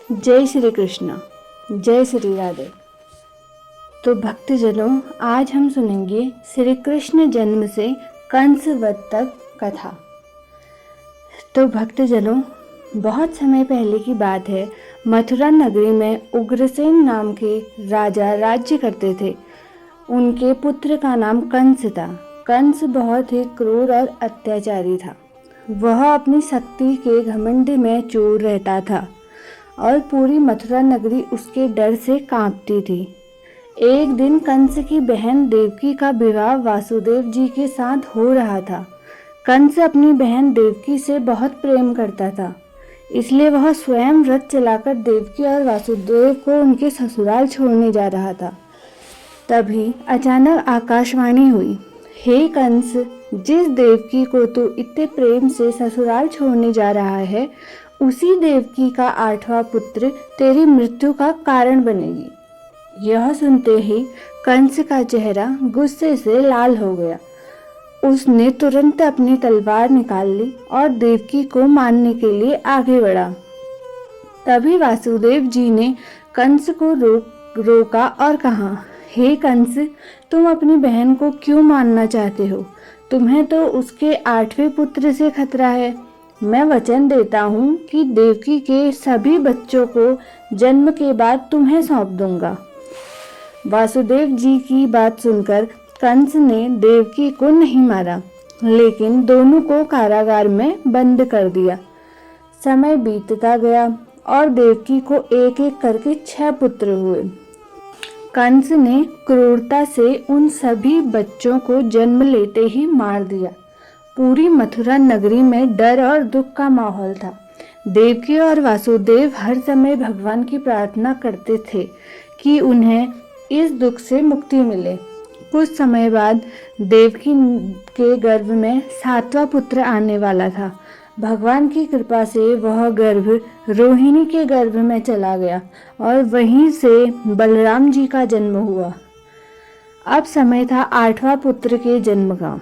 जय श्री कृष्ण, जय श्री राधे। तो भक्तजनों, आज हम सुनेंगे श्री कृष्ण जन्म से कंस वध तक कथा। तो भक्तजनों, बहुत समय पहले की बात है। मथुरा नगरी में उग्रसेन नाम के राजा राज्य करते थे। उनके पुत्र का नाम कंस था। कंस बहुत ही क्रूर और अत्याचारी था। वह अपनी शक्ति के घमंड में चूर रहता था और पूरी मथुरा नगरी उसके डर से कांपती थी। एक दिन कंस की बहन देवकी का विवाह वासुदेव जी के साथ हो रहा था। कंस अपनी बहन देवकी से बहुत प्रेम करता था, इसलिए वह स्वयं रथ चलाकर देवकी और वासुदेव को उनके ससुराल छोड़ने जा रहा था। तभी अचानक आकाशवाणी हुई, हे कंस, जिस देवकी को तू इतने प्रेम से ससुराल छोड़ने जा रहा है, उसी देवकी का 8वां पुत्र तेरी मृत्यु का कारण बनेगी। यह सुनते ही कंस का चेहरा गुस्से से लाल हो गया। उसने तुरंत अपनी तलवार निकाल ली और देवकी को मारने के लिए आगे बढ़ा। तभी वासुदेव जी ने कंस को रोका और कहा, हे कंस, तुम अपनी बहन को क्यों मारना चाहते हो? तुम्हें तो उसके 8वें पुत्र से खतरा है। मैं वचन देता हूँ कि देवकी के सभी बच्चों को जन्म के बाद तुम्हें सौंप दूंगा। वासुदेव जी की बात सुनकर कंस ने देवकी को नहीं मारा, लेकिन दोनों को कारागार में बंद कर दिया। समय बीतता गया और देवकी को एक एक करके 6 पुत्र हुए। कंस ने क्रूरता से उन सभी बच्चों को जन्म लेते ही मार दिया। पूरी मथुरा नगरी में डर और दुख का माहौल था। देवकी और वासुदेव हर समय भगवान की प्रार्थना करते थे कि उन्हें इस दुख से मुक्ति मिले। कुछ समय बाद देवकी के गर्भ में 7वां पुत्र आने वाला था। भगवान की कृपा से वह गर्भ रोहिणी के गर्भ में चला गया और वहीं से बलराम जी का जन्म हुआ। अब समय था 8वां पुत्र के जन्म का।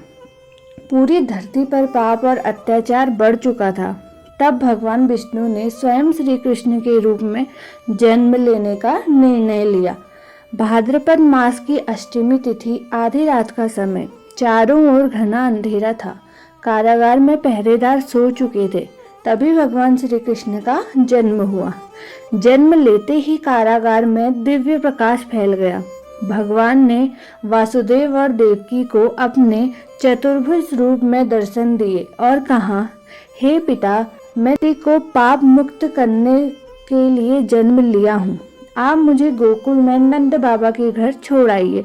पूरी धरती पर पाप और अत्याचार बढ़ चुका था। तब भगवान विष्णु ने स्वयं श्री कृष्ण के रूप में जन्म लेने का निर्णय लिया। भाद्रपद मास की अष्टमी तिथि, आधी रात का समय, चारों ओर घना अंधेरा था। कारागार में पहरेदार सो चुके थे। तभी भगवान श्री कृष्ण का जन्म हुआ। जन्म लेते ही कारागार में दिव्य प्रकाश फैल गया। भगवान ने वासुदेव और देवकी को अपने चतुर्भुज रूप में दर्शन दिए और कहा, हे पिता, मैं तेरी को पाप मुक्त करने के लिए जन्म लिया हूँ। आप मुझे गोकुल में नंद बाबा के घर छोड़ आइए।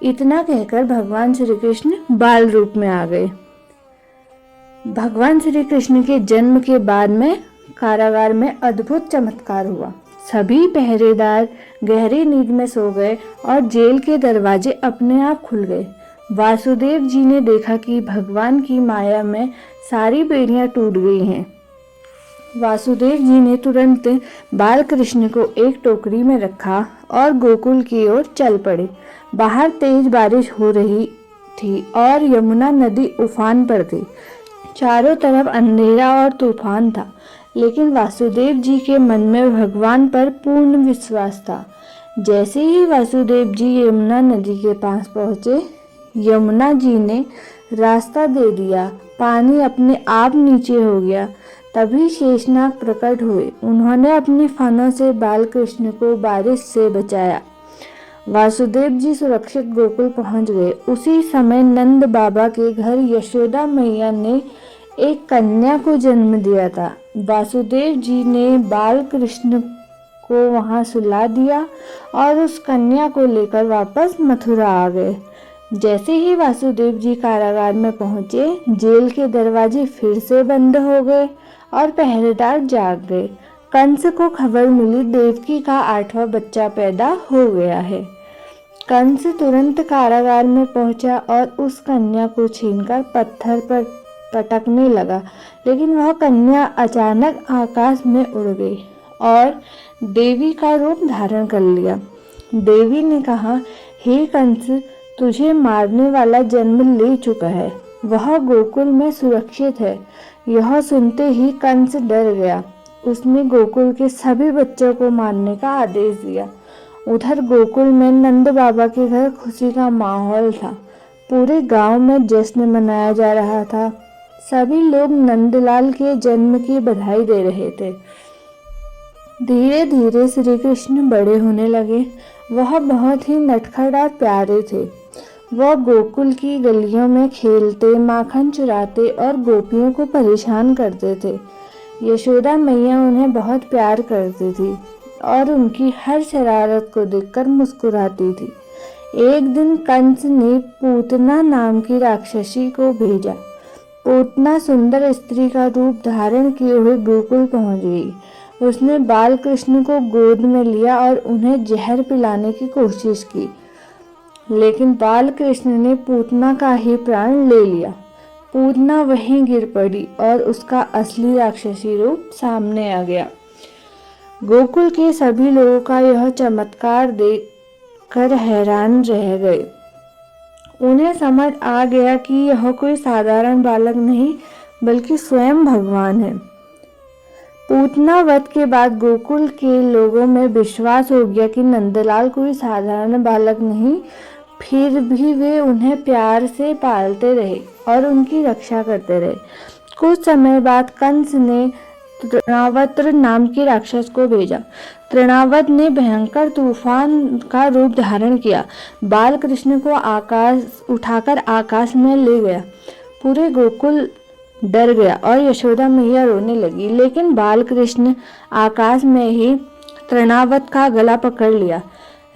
इतना कहकर भगवान श्री कृष्ण बाल रूप में आ गए। भगवान श्री कृष्ण के जन्म के बाद में कारागार में अद्भुत चमत्कार हुआ। सभी पहरेदार गहरी नींद में सो गए और जेल के दरवाजे अपने आप खुल गए। वासुदेव जी ने देखा कि भगवान की माया में सारी बेड़ियां टूट गई हैं। वासुदेव जी ने तुरंत बाल कृष्ण को एक टोकरी में रखा और गोकुल की ओर चल पड़े। बाहर तेज बारिश हो रही थी और यमुना नदी उफान पर थी। चारों तरफ अंधेरा और तूफान था, लेकिन वासुदेव जी के मन में भगवान पर पूर्ण विश्वास था। जैसे ही वासुदेव जी यमुना नदी के पास पहुंचे, यमुना जी ने रास्ता दे दिया। पानी अपने आप नीचे हो गया। तभी शेषनाग प्रकट हुए। उन्होंने अपनी फनों से बाल कृष्ण को बारिश से बचाया। वासुदेव जी सुरक्षित गोकुल पहुंच गए। उसी समय नंद बाबा के घर यशोदा मैया ने एक कन्या को जन्म दिया था। वासुदेव जी ने बाल कृष्ण को वहां सुला दिया और उस कन्या को लेकर वापस मथुरा आ गए। जैसे ही वासुदेव जी कारागार में पहुंचे, जेल के दरवाजे फिर से बंद हो गए और पहरेदार जाग गए। कंस को खबर मिली, देवकी का 8वां बच्चा पैदा हो गया है। कंस तुरंत कारागार में पहुंचा और उस कन्या को छीनकर पत्थर पर पटकने लगा, लेकिन वह कन्या अचानक आकाश में उड़ गई और देवी का रूप धारण कर लिया। देवी ने कहा, हे कंस, तुझे मारने वाला जन्म ले चुका है। वह गोकुल में सुरक्षित है। यह सुनते ही कंस डर गया। उसने गोकुल के सभी बच्चों को मारने का आदेश दिया। उधर गोकुल में नंद बाबा के घर खुशी का माहौल था। पूरे गांव में जश्न मनाया जा रहा था। सभी लोग नंदलाल के जन्म की बधाई दे रहे थे। धीरे धीरे श्री कृष्ण बड़े होने लगे। वह बहुत ही नटखट और प्यारे थे। वह गोकुल की गलियों में खेलते, माखन चुराते और गोपियों को परेशान करते थे। यशोदा मैया उन्हें बहुत प्यार करती थी और उनकी हर शरारत को देखकर मुस्कुराती थी। एक दिन कंस ने पूतना नाम की राक्षसी को भेजा। पूतना सुंदर स्त्री का रूप धारण किए हुए गोकुल पहुंच गई। उसने बाल कृष्ण को गोद में लिया और उन्हें जहर पिलाने की कोशिश की, लेकिन बाल कृष्ण ने पूतना का ही प्राण ले लिया। पूतना वहीं गिर पड़ी और उसका असली राक्षसी रूप सामने आ गया। गोकुल के सभी लोगों का यह चमत्कार देखकर हैरान रह गए। उन्हें समझ आ गया कि यह कोई साधारण बालक नहीं बल्कि स्वयं भगवान है। पूतना वध के बाद गोकुल के लोगों में विश्वास हो गया कि नंदलाल कोई साधारण बालक नहीं। फिर भी वे उन्हें प्यार से पालते रहे और उनकी रक्षा करते रहे। कुछ समय बाद कंस ने तृणावर्त नाम के राक्षस को भेजा। तृणावर्त ने भयंकर तूफान का रूप धारण किया। बाल कृष्ण को उठाकर आकाश में ले गया। पूरे गोकुल डर गया और यशोदा मैया रोने लगी, लेकिन बाल कृष्ण आकाश में ही तृणावर्त का गला पकड़ लिया।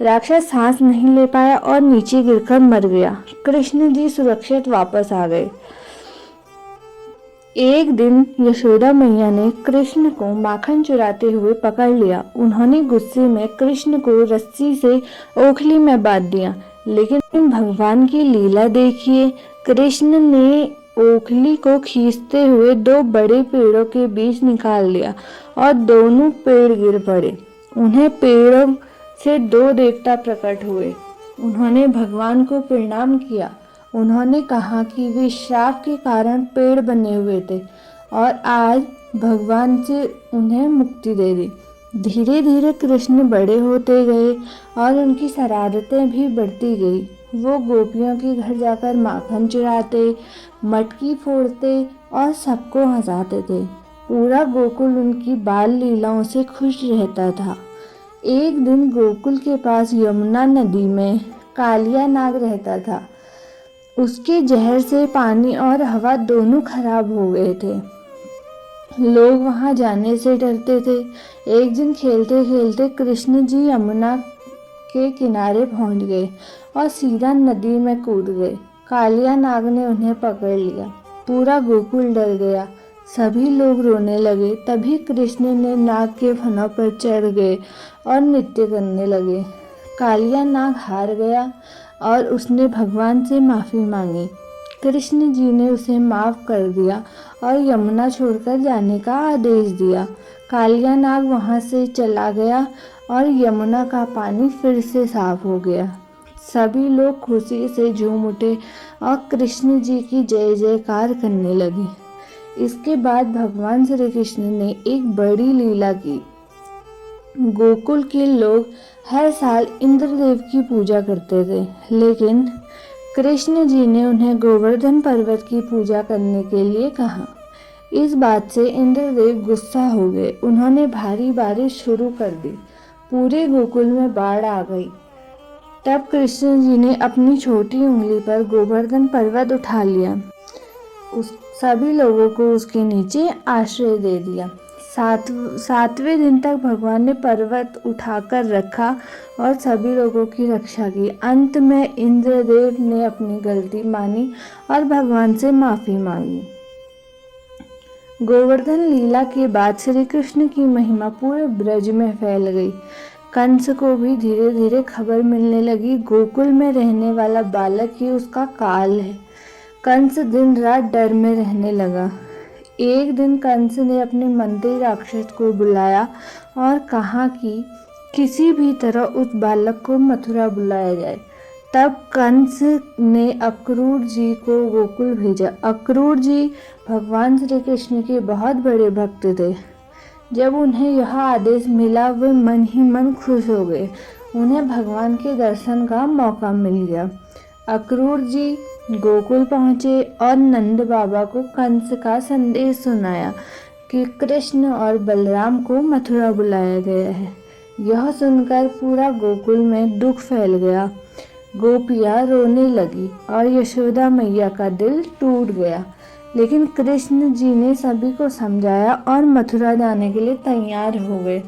राक्षस सांस नहीं ले पाया और नीचे गिरकर मर गया। कृष्ण जी सुरक्षित वापस आ गए। एक दिन यशोदा मैया ने कृष्ण को माखन चुराते हुए पकड़ लिया। उन्होंने गुस्से में कृष्ण को रस्सी से ओखली में बांध दिया, लेकिन भगवान की लीला देखिए। कृष्ण ने ओखली को खींचते हुए दो बड़े पेड़ों के बीच निकाल दिया और दोनों पेड़ गिर पड़े। उन्हें पेड़ों से दो देवता प्रकट हुए। उन्होंने भगवान को प्रणाम किया। उन्होंने कहा कि वे श्राप के कारण पेड़ बने हुए थे और आज भगवान से उन्हें मुक्ति दे दी। धीरे धीरे कृष्ण बड़े होते गए और उनकी शरारतें भी बढ़ती गई। वो गोपियों के घर जाकर माखन चुराते, मटकी फोड़ते और सबको हंसाते थे। पूरा गोकुल उनकी बाल लीलाओं से खुश रहता था। एक दिन गोकुल के पास यमुना नदी में कालिया नाग रहता था। उसके जहर से पानी और हवा दोनों खराब हो गए थे। लोग वहां जाने से डरते थे। एक दिन खेलते खेलते कृष्ण जी यमुना के किनारे पहुंच गए और सीधा नदी में कूद गए। कालिया नाग ने उन्हें पकड़ लिया। पूरा गोकुल डर गया। सभी लोग रोने लगे। तभी कृष्ण ने नाग के फनों पर चढ़ गए और नृत्य करने लगे। कालिया नाग हार गया और उसने भगवान से माफ़ी मांगी। कृष्ण जी ने उसे माफ़ कर दिया और यमुना छोड़कर जाने का आदेश दिया। कालिया नाग वहाँ से चला गया और यमुना का पानी फिर से साफ हो गया। सभी लोग खुशी से झूम उठे और कृष्ण जी की जय जयकार करने लगे। इसके बाद भगवान श्री कृष्ण ने एक बड़ी लीला की। गोकुल के लोग हर साल इंद्रदेव की पूजा करते थे, लेकिन कृष्ण जी ने उन्हें गोवर्धन पर्वत की पूजा करने के लिए कहा। इस बात से इंद्रदेव गुस्सा हो गए। उन्होंने भारी बारिश शुरू कर दी। पूरे गोकुल में बाढ़ आ गई। तब कृष्ण जी ने अपनी छोटी उंगली पर गोवर्धन पर्वत उठा लिया। सभी लोगों को उसके नीचे आश्रय दे दिया। सातवें दिन तक भगवान ने पर्वत उठाकर रखा और सभी लोगों की रक्षा की। अंत में इंद्रदेव ने अपनी गलती मानी और भगवान से माफी मांगी। गोवर्धन लीला के बाद श्री कृष्ण की महिमा पूरे ब्रज में फैल गई। कंस को भी धीरे धीरे खबर मिलने लगी। गोकुल में रहने वाला बालक ही उसका काल है। कंस दिन रात डर में रहने लगा। एक दिन कंस ने अपने मंत्री राक्षस को बुलाया और कहा कि किसी भी तरह उस बालक को मथुरा बुलाया जाए। तब कंस ने अक्रूर जी को गोकुल भेजा। अक्रूर जी भगवान श्री कृष्ण के बहुत बड़े भक्त थे। जब उन्हें यह आदेश मिला वे मन ही मन खुश हो गए। उन्हें भगवान के दर्शन का मौका मिल गया। अक्रूर जी गोकुल पहुँचे और नंद बाबा को कंस का संदेश सुनाया कि कृष्ण और बलराम को मथुरा बुलाया गया है। यह सुनकर पूरा गोकुल में दुख फैल गया। गोपियाँ रोने लगी और यशोदा मैया का दिल टूट गया। लेकिन कृष्ण जी ने सभी को समझाया और मथुरा जाने के लिए तैयार हो गए।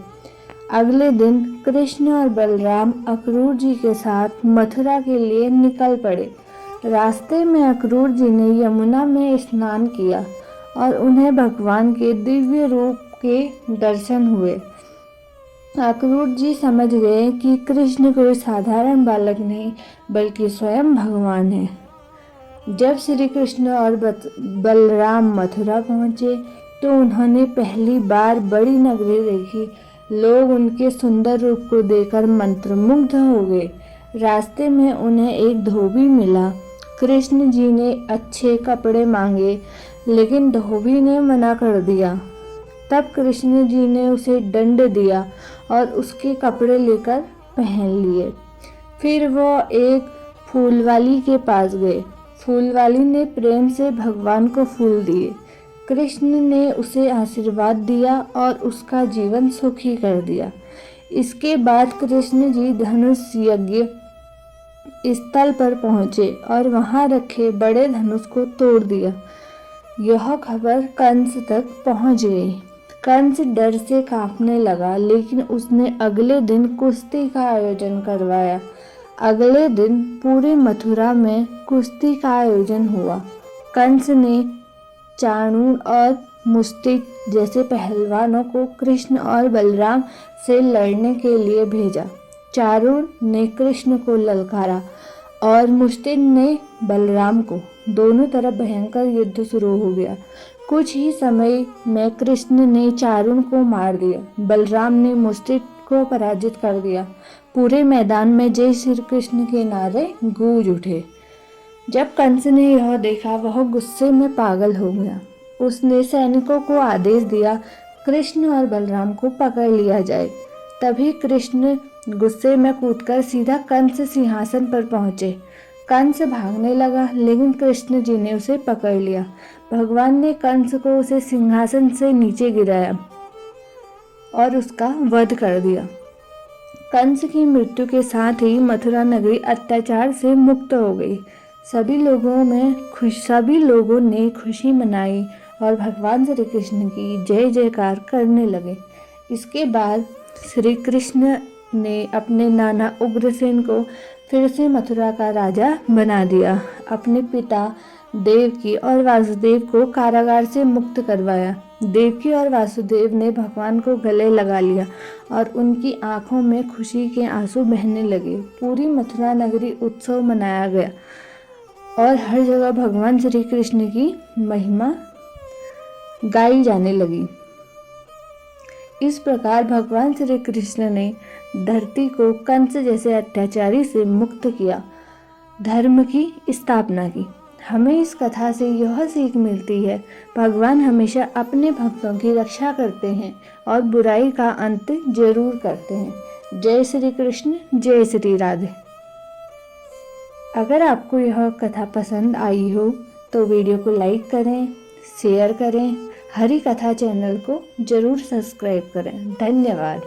अगले दिन कृष्ण और बलराम अक्रूर जी के साथ मथुरा के लिए निकल पड़े। रास्ते में अक्रूर जी ने यमुना में स्नान किया और उन्हें भगवान के दिव्य रूप के दर्शन हुए। अक्रूर जी समझ गए कि कृष्ण कोई साधारण बालक नहीं बल्कि स्वयं भगवान है। जब श्री कृष्ण और बलराम मथुरा पहुँचे तो उन्होंने पहली बार बड़ी नगरी देखी। लोग उनके सुंदर रूप को देखकर मंत्रमुग्ध हो गए। रास्ते में उन्हें एक धोबी मिला। कृष्ण जी ने अच्छे कपड़े मांगे लेकिन धोबी ने मना कर दिया। तब कृष्ण जी ने उसे दंड दिया और उसके कपड़े लेकर पहन लिए। फिर वो एक फूलवाली के पास गए। फूलवाली ने प्रेम से भगवान को फूल दिए। कृष्ण ने उसे आशीर्वाद दिया और उसका जीवन सुखी कर दिया। इसके बाद कृष्ण जी धनुष यज्ञ स्थल पर पहुँचे और वहां रखे बड़े धनुष को तोड़ दिया। यह खबर कंस तक पहुँच गई। कंस डर से कांपने लगा, लेकिन उसने अगले दिन कुश्ती का आयोजन करवाया। अगले दिन पूरे मथुरा में कुश्ती का आयोजन हुआ। कंस ने चाणूर और मुष्टिक जैसे पहलवानों को कृष्ण और बलराम से लड़ने के लिए भेजा। चाणूर ने कृष्ण को ललकारा और मुष्टिक ने बलराम को। दोनों तरफ भयंकर युद्ध शुरू हो गया। कुछ ही समय में कृष्ण ने चाणूर को मार दिया। बलराम ने मुष्टिक को पराजित कर दिया। पूरे मैदान में जय श्री कृष्ण के नारे गूंज उठे। जब कंस ने यह देखा वह गुस्से में पागल हो गया। उसने सैनिकों को आदेश दिया कृष्ण और बलराम को पकड़ लिया जाए। तभी कृष्ण गुस्से में कूदकर सीधा कंस सिंहासन पर पहुंचे। कंस भागने लगा लेकिन कृष्ण जी ने उसे पकड़ लिया। भगवान ने कंस को उसे सिंहासन से नीचे गिराया और उसका वध कर दिया। कंस की मृत्यु के साथ ही मथुरा नगरी अत्याचार से मुक्त हो गई। सभी लोगों ने खुशी मनाई और भगवान श्री कृष्ण की जय जयकार करने लगे। इसके बाद श्री कृष्ण ने अपने नाना उग्रसेन को फिर से मथुरा का राजा बना दिया। अपने पिता देवकी और वासुदेव को कारागार से मुक्त करवाया। देवकी और वासुदेव ने भगवान को गले लगा लिया और उनकी आंखों में खुशी के आंसू बहने लगे। पूरी मथुरा नगरी उत्सव मनाया गया और हर जगह भगवान श्री कृष्ण की महिमा गाई जाने लगी। इस प्रकार भगवान श्री कृष्ण ने धरती को कंस जैसे अत्याचारी से मुक्त किया, धर्म की स्थापना की। हमें इस कथा से यह सीख मिलती है, भगवान हमेशा अपने भक्तों की रक्षा करते हैं और बुराई का अंत जरूर करते हैं। जय श्री कृष्ण, जय श्री राधे। अगर आपको यह कथा पसंद आई हो तो वीडियो को लाइक करें, शेयर करें, हरि कथा चैनल को जरूर सब्सक्राइब करें। धन्यवाद।